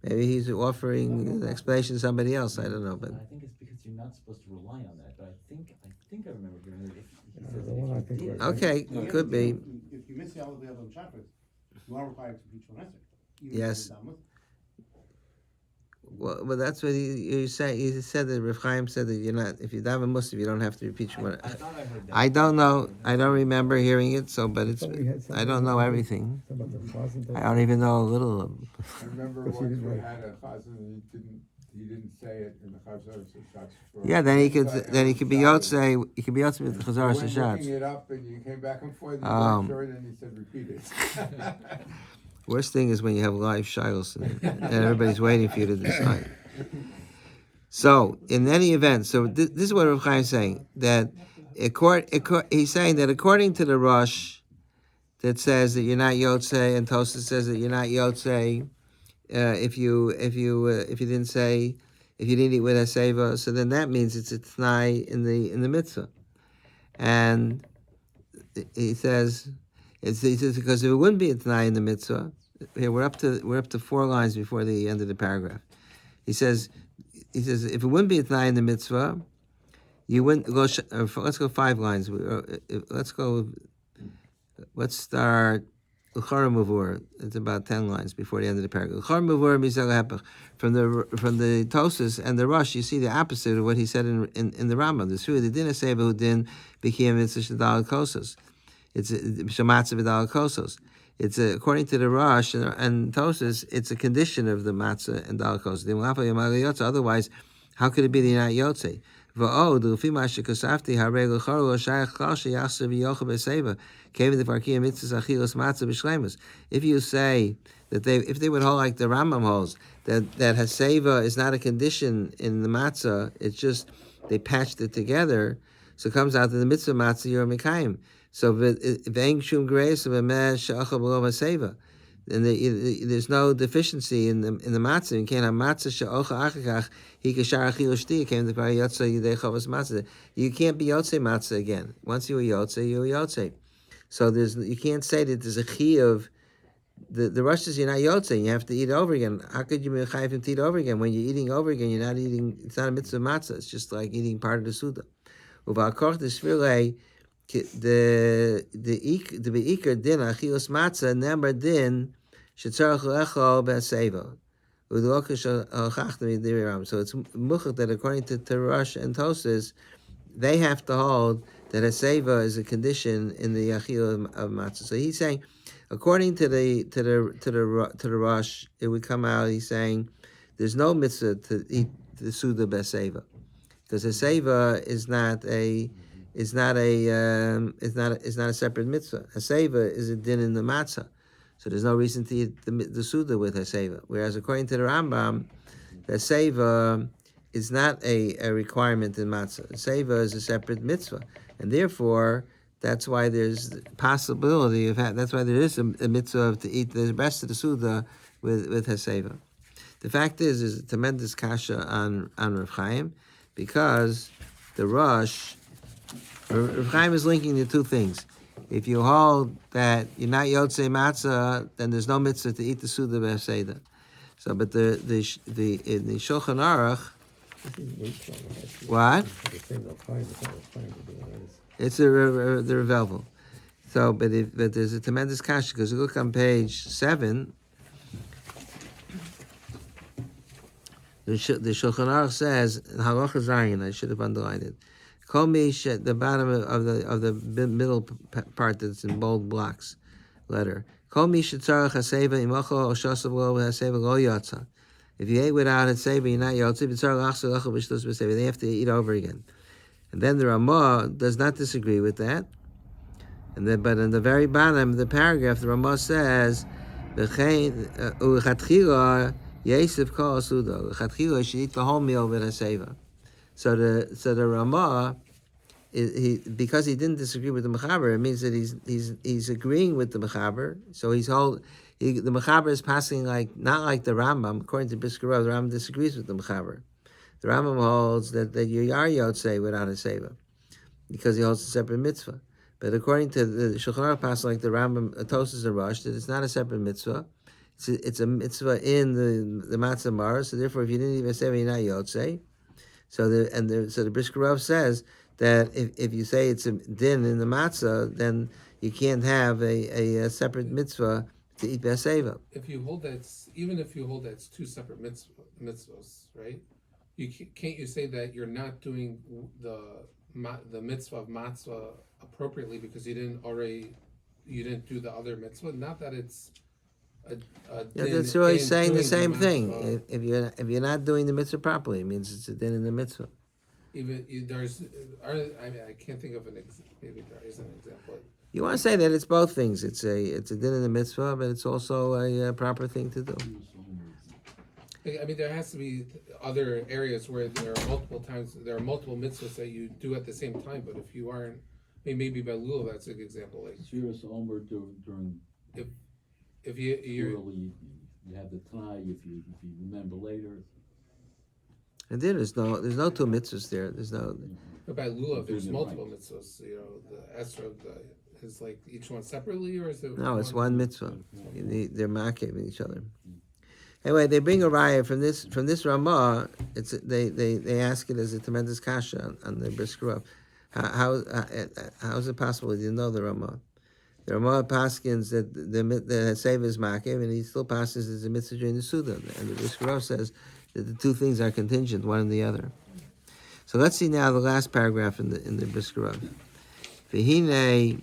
maybe he's offering an explanation to somebody else. I don't know, but I think it's because you're not supposed to rely on that. But I think I remember hearing that he says the that one I if you think did, okay, could be. If you miss the other on chakras, you are required to repeat Shemona Esrei. Yes. Well, that's what you say. He said that Reb Chaim said that you're not. If you daven Musaf, you don't have to repeat Shemona. I thought I heard that. I don't know. I don't remember hearing it. So, but it's. I don't know everything. I don't even know a little of. I remember once we had a chazan and he didnn't say it in the chazar shots. Yeah, then he could be Yotzei. He could be Yotzei with the Chazar When Sashat. looking it up and you came back and forth, you Um, weren't sure, and then he said repeat it. Worst thing is when you have live shilos and everybody's waiting for you to decide. So, in any event, this is what Rav Chaim is saying, that he's saying that according to the Rosh that says that you're not Yotzei, and Tosas says that you're not Yotzei, if you didn't eat with Hesaiba, so then that means it's a t'nai in the mitzvah, and he says because if it wouldn't be a t'nai in the mitzvah, here we're up to 4 lines before the end of the paragraph. He says if it wouldn't be a t'nai in the mitzvah, you wouldn't go. Let's go 5 lines. Let's start. It's about 10 lines before the end of the paragraph. From the Tosas and the Rosh, you see the opposite of what he said in the Rambam. The Suri, the Din Hesaiba who din became mitzvah shadal kosos. It's shamatza v'dal kosos. It's according to the Rosh and Tosas, it's a condition of the matzah and dal kosos. Otherwise, how could it be the not yotze? If you say that if they would hold like the Rambam holds, that Hesaiba is not a condition in the matzah, it's just they patched it together, so it comes out that the mitzvah matzah you're mekayim. So and there's no deficiency in the matzah. You can't have matzah she'ocha achakach hikashar achil shti came the yotze yidei chavas matzah. You can't be yotze matzah again. Once you were yotze, you were yotze. So you can't say that there's a chi of the rush is you're not yotze. You have to eat over again. How could you be chayv to eat over again when you're eating over again? You're not eating. It's not a mitzvah matzah. It's just like eating part of the suda. Uvalkoch the shvirei the beikar din achilas matzah number din shetzarach lecho be'seva. So it's muchach that according to Rosh and Tosas, they have to hold that a seva is a condition in the achil of matzah. So he's saying, according to the Rosh, it would come out. He's saying there's no mitzvah to eat the suda beseva because a seva is not a separate mitzvah. A seva is a din in the matzah. So there's no reason to eat the suda with a seva. Whereas according to the Rambam, the seva is not a requirement in matzah. Seva is a separate mitzvah, and therefore that's why there's possibility of that's why there is a mitzvah to eat the rest of the suda with Hesaiba. The fact is a tremendous kasha on Rav Chaim, because the Rosh Rav Chaim is linking the two things. If you hold that you're not Yotzei Matzah, then there's no mitzvah to eat the Suda B'Seder. So, but in the Shulchan Aruch, what? It's the revelvel. So, but there's a tremendous kasha, because you look on page 7, the Shulchan Aruch says, in Halacha Zayin, I should have underlined it, Kol mish at the bottom of the middle part that's in bold blocks letter. Kol mish tzarach haseva imacho o shosav lo haseva lo yotza. If you ate without haseva, you're not yotza. B'tzarach achsu lecho b'shtos b'seva. They have to eat over again. And then the Ramah does not disagree with that. And then, but in the very bottom of the paragraph, the Ramah says, "V'chein u'chatchila yesif kol asudo." U'chatchila should eat the whole meal with haseva. So the Ramah, because he didn't disagree with the Mechaber, it means that he's agreeing with the Mechaber. So the Mechaber is passing not like the Rambam. According to Biskarov, the Rambam disagrees with the Mechaber. The Rambam holds that you are Yotzei without a seva, because he holds a separate mitzvah. But according to the Shulchan Aruch passing like the Rambam, Tosas and Rosh, that it's not a separate mitzvah. It's a mitzvah in the Matzah Mara. So therefore, if you didn't even say you're not Yotzei. So the Brisker Rav says that if you say it's a din in the matzah, then you can't have a separate mitzvah to eat beseva. If you hold that's two separate mitzvahs, right? Can't you say that you're not doing the mitzvah of matzah appropriately because you didn't do the other mitzvah? Not that it's that's really saying the same thing. If you're not doing the mitzvah properly, it means it's a din in the mitzvah. I can't think of maybe there is an example. You want to say that it's both things. It's a din in the mitzvah, but it's also a proper thing to do. I mean, there has to be other areas where there are multiple mitzvahs that you do at the same time. But if you aren't, maybe by Lulav, that's a good example. Like Shiras Omer during. If you early, you have the Tanai. If you remember later. And then there's no two mitzvahs there. There's no. But by Lulav, there's multiple mitzvahs. You know, the Esrog is like each one separately, or is it? No, it's one mitzvah. They're marking each other. Anyway, they bring a raya from this Ramah. They ask it as a tremendous kasha on the Brisker. How is it possible you didn't know the Ramah? The Ramah paskins that the Hesaiba is makev, and he still passes as a mitzvah during the Suda. And the Brisker says that the two things are contingent, one and the other. So let's see now the last paragraph in the Brisker. V'hine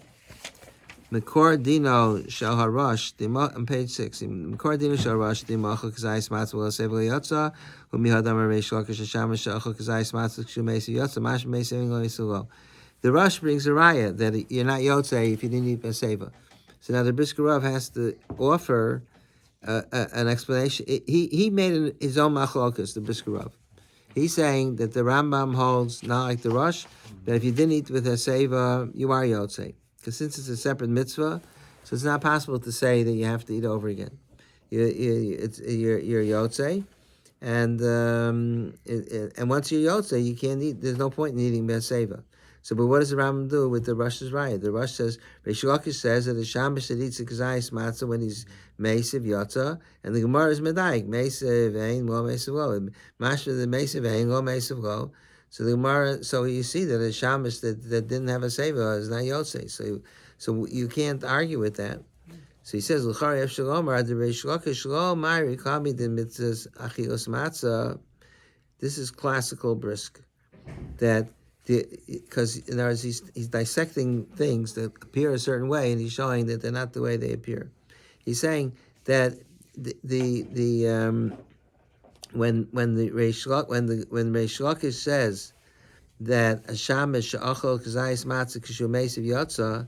Mekor Dino Shel Harash on page 6. Mekor Dino Shel Harash Dimachu Kazayis Matzah V'Lasei V'Yotza U'Mihadam Reish Lakish Hasham Shelchu Kazayis Matzah Kshu Meisi Yotza Mash Meisi Lo Yisulo. The Rosh brings a raya that you're not Yotzei if you didn't eat Beseva. So now the Brisker Rav has to offer an explanation. He made his own machlokas, the Brisker Rav. He's saying that the Rambam holds not like the Rosh, that if you didn't eat with Hesaiva, you are Yotzei. Because since it's a separate mitzvah, So it's not possible to say that you have to eat over again. You're Yotze, and once you're Yotze, you can't eat. There's no point in eating Beseva. So, but what does the Rambam do with the Rosh's raya? The Rosh says, Reish Lakish says that the Shamish that eats a kazayis matzah when he's Meisev Yotza, and the Gemara is Medaik, Meisev Ein, Lo Meisev Lo. Mashma the Meisev Ein, Lo Meisev Lo. So the Gemara, so you see that a Shamish that didn't have a Seva is not Yotze. So you can't argue with that. So he says, L'chari Efshalomar, the Reish Lakish Lo, Mari, Kami, the Mitzvahs, Achilos Matzah. This is classical brisk. That, because in other words, he's dissecting things that appear a certain way, and he's showing that they're not the way they appear. He's saying that when Reish Lakish says that a shamish she'achol kazayis matzah kishu meisav yotza,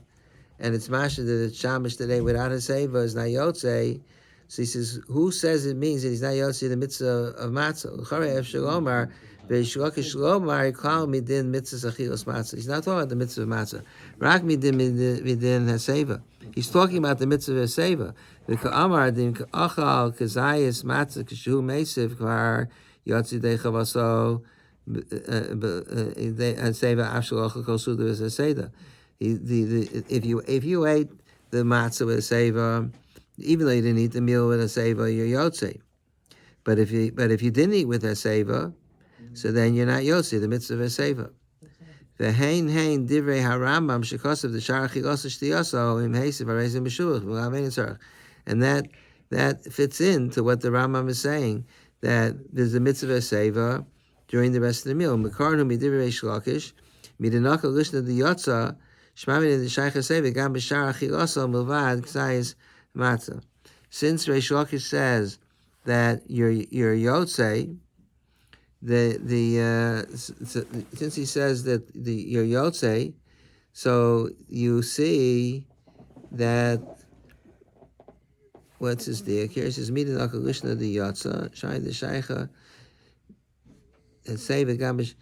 and it's masha that it's shamish today without a seva is not yotze. So he says, who says it means that he's not yotze the mitzvah of matzah? L'charei efshar lomar Reish Lakish lomar kal midin mitzvah achilos matzah. He's not talking about the mitzvah of matzah. Rak midin haseva. He's talking about the mitzvah of seva. V'ka'amar din ka'achal kazayis matzah kishu meisav kvar yotze dechavaso. If you ate the matzah with a seva, even though you didn't eat the meal with a seva, you're yotze. But if you didn't eat with a seva, so then you're not yotze. The mitzvah of a seva. The hein divrei harambam shekosav the shar chilos shtiyaso im heisiv arezim b'shuach v'lavein tzarach, and that fits into what the Rambam is saying, that there's a mitzvah of a seva during the rest of the meal. Mekarnu midivrei Reish Lakish midenakal lishna the yotza shmamid the shaykh haseva gam b'shar achiloso milvad ksayis matzah. Since Reish Lakish says that you're yotze, since he says that you're yotze, so you see that what's his deal here? He says midenakal lishna the yotza shay the shaykha. And say the gamish,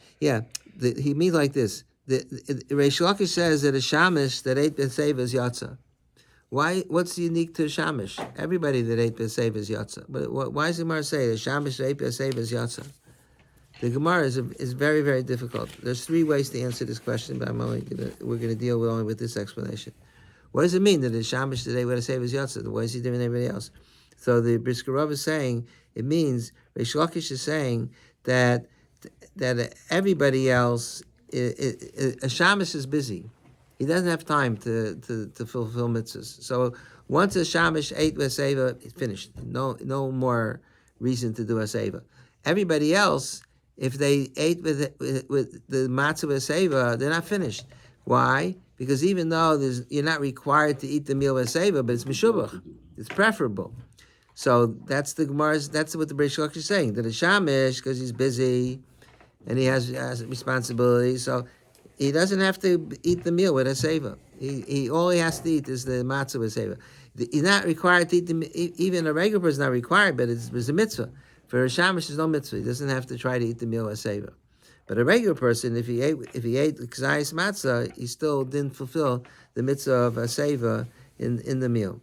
he means like this. Reish Lakish says that a shamish that ate b'seva is yatsa. Why? What's unique to a shamish? Everybody that ate b'seva is yatsa. But why does the Gemara say that shamish that ate b'seva is yatsa? The Gemara is very, very difficult. There's three ways to answer this question, but we're going to deal only with this explanation. What does it mean that a shamish that ate b'seva is yatsa? Why is he different than everybody else? So the Briskerov is saying it means Reish Lakish is saying that everybody else, a shamish is busy. He doesn't have time to fulfill mitzvahs. So once a shamish ate with seva, it's finished. No more reason to do a seva. Everybody else, if they ate with the matzah with seva, they're not finished. Why? Because even though you're not required to eat the meal with seva, but it's meshubach. It's preferable. So that's what the Reish Lakish is saying, that a shamish, because he's busy and he has responsibilities, so he doesn't have to eat the meal with a seva. He all he has to eat is the matzah with seva. He's not required to eat even a regular person is not required, but it's a mitzvah. For a shamish, there's no mitzvah. He doesn't have to try to eat the meal with seva. But a regular person, if he ate k'zayis matzah, he still didn't fulfill the mitzvah of a seva in the meal.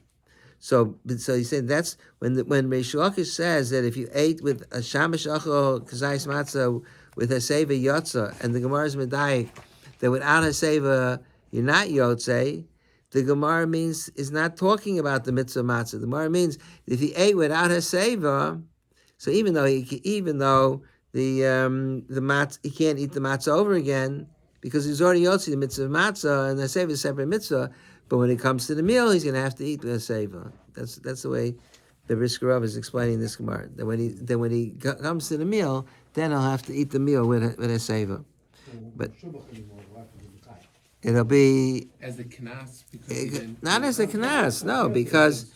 So he said that's when Reish Lakish says that if you ate with a shamish achol k'zayis matzah with a seva yotza, and the Gemara is medayik that without a seva you're not yotze, the Gemara is not talking about the mitzvah matzah. The Gemara means if he ate without a seva, so even though the matzah, he can't eat the matzah over again because he's already yotze the mitzvah matzah, and the seva is a separate mitzvah. But when it comes to the meal, he's going to have to eat with a seva. That's the way the Briskerov is explaining this Gemara. That when he comes to the meal, then he'll have to eat the meal with a seva. But it'll be as a knas, not as a knas, no, because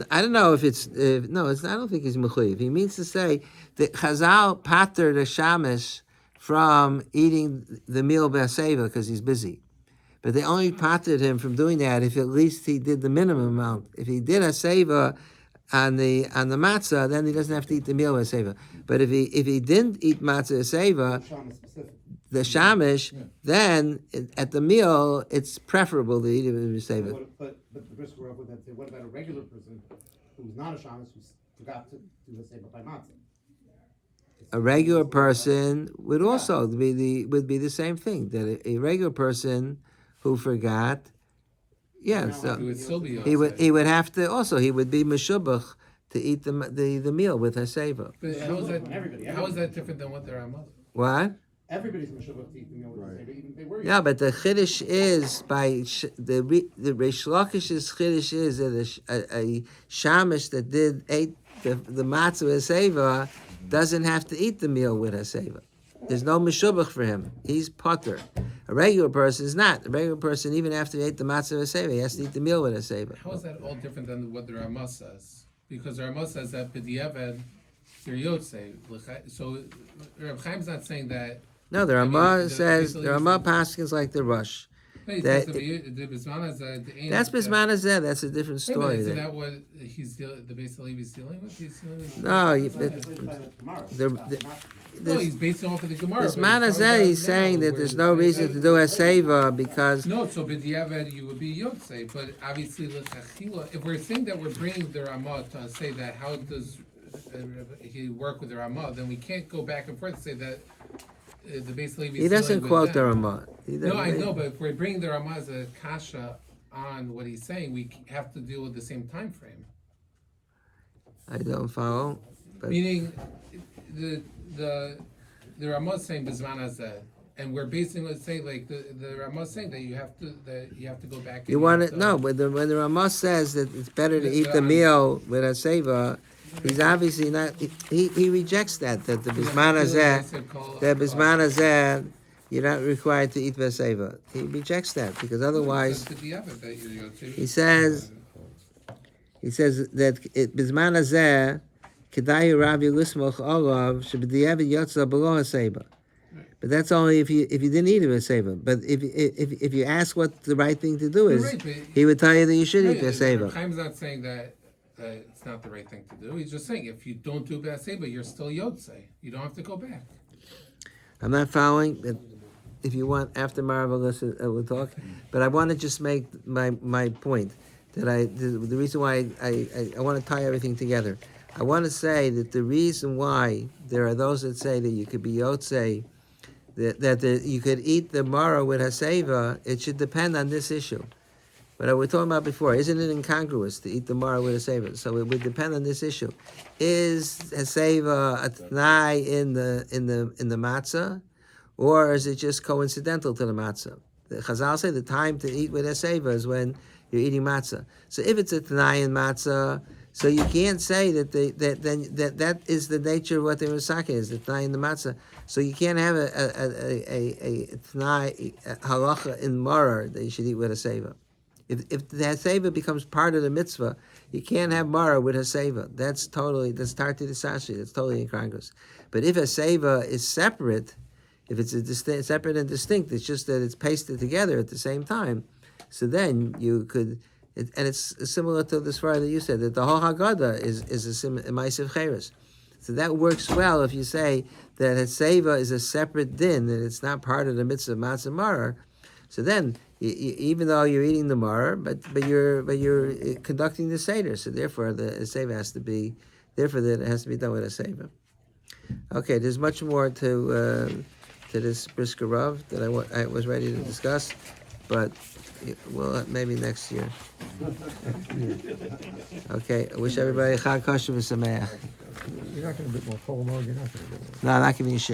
I don't know if it's I don't think he's mechuyev. He means to say that Chazal pater the shamish from eating the meal b'aseva because he's busy. But they only patered him from doing that if at least he did the minimum amount. If he did a seva on the matzah, then he doesn't have to eat the meal with seva. But if he didn't eat matzah seva, the shamish, then at the meal it's preferable to eat it with Hesaiba. But the brisker Rav would then say, what about a regular person who's not a shamus who forgot to do Hesaiba by matzah? A regular person would also be the same thing, that a regular person who forgot, It so would still be he would have to also, he would be meshubach to eat the meal with Hesaiba. But how is that different than what the Ramah? What? Everybody's meshuvah to eat the meal with Hesaiba, even if they were. Yeah, but the chiddush is the Reish Lakish's chiddush is that a shamish that ate the matzah with Hesaiba doesn't have to eat the meal with Hesaiba. There's no meshubach for him. He's potter. A regular person is not. A regular person, even after he ate the matzah with Hesaiba, he has to eat the meal with Hesaiba. How is that all different than what the Ramah says? Because the Ramah says that b'diavad you're yotzei. So Reb Chaim's not saying that. No, the Ramah says the Ramah paskins like the Rush. No, he That- says the Bisman is That's Bisman Hazeh. That's a different story. Isn't there. that what the Beis Halevi's dealing with? He's dealing with. No, No, he's basing off of the Gemara. Bisman Hazeh, he's saying that there's no reason to do Hesaiva because No, so b'diavad you would be yotzei, but obviously l'chachila. If we're saying that we're bringing the Ramah to say that how does he work with the Ramah, then we can't go back and forth and say that the Beis Halevi. he doesn't quote the Ramah. No, I know, but if we're bringing the Ramah as a kasha on what he's saying, we have to deal with the same time frame. I don't follow. But Meaning, the Ramah is saying Bizman Hazeh, and we're basing let's say like the Ramah is saying that you have to go back. you want it? No, when the Ramah says that it's better to eat the meal with Hesaiva, he's obviously not. He rejects that the Bisman Hazeh, you're not required to eat Hesaiva. He rejects that because otherwise, he says that Bisman Hazeh kedai Rabbi Lismoch Olav shebediavad yotza below Hesaiva. But that's only if you didn't eat it with Hesaiva. But if you ask what the right thing to do is, he would tell you that you should eat Hesaiva. Chaim's not saying that it's not the right thing to do. He's just saying if you don't do Hesaiva, you're still yotzei. You don't have to go back. I'm not following. But if you want, after Marva, we'll talk. But I want to just make my point that the reason why I want to tie everything together. I want to say that the reason why there are those that say that you could be yotzei, that you could eat the mara with Hesaiva, it should depend on this issue. But we were talking about before, isn't it incongruous to eat the mara with Hesaiva? So it would depend on this issue. Is Hesaiva a t'nai in the matzah, or is it just coincidental to the matzah? The Chazal say the time to eat with Hesaiva is when you're eating matzah. So if it's a t'nai in matzah, so you can't say that is the nature of what the Masaka is, the t'nai in the matzah. So you can't have a t'nai halacha in marar that you should eat with Hesaiva. If the Hesaiva becomes part of the mitzvah, you can't have marar with Hesaiva. That's tarti d'sashi. That's totally incongruous. But if Hesaiva is separate, if it's separate and distinct, it's just that it's pasted together at the same time. So then you could. And it's similar to this Friday that you said, that the whole Haggadah is a Ma'asev Cheres. So that works well if you say that Hesaiva is a separate din, that it's not part of the mitzvah of Matzah Marar. So then, even though you're eating the Marar, but you're conducting the Seder. So therefore, the Hesaiva has to be, therefore that it has to be done with Hesaiva. Okay, there's much more to this Brisker Rav that I was ready to discuss, but well, maybe next year. Okay, I wish everybody Chag Kosher v'Sameach. You're not going to get more Kol Moed, you're not going to get more. No, I'm not giving you shit.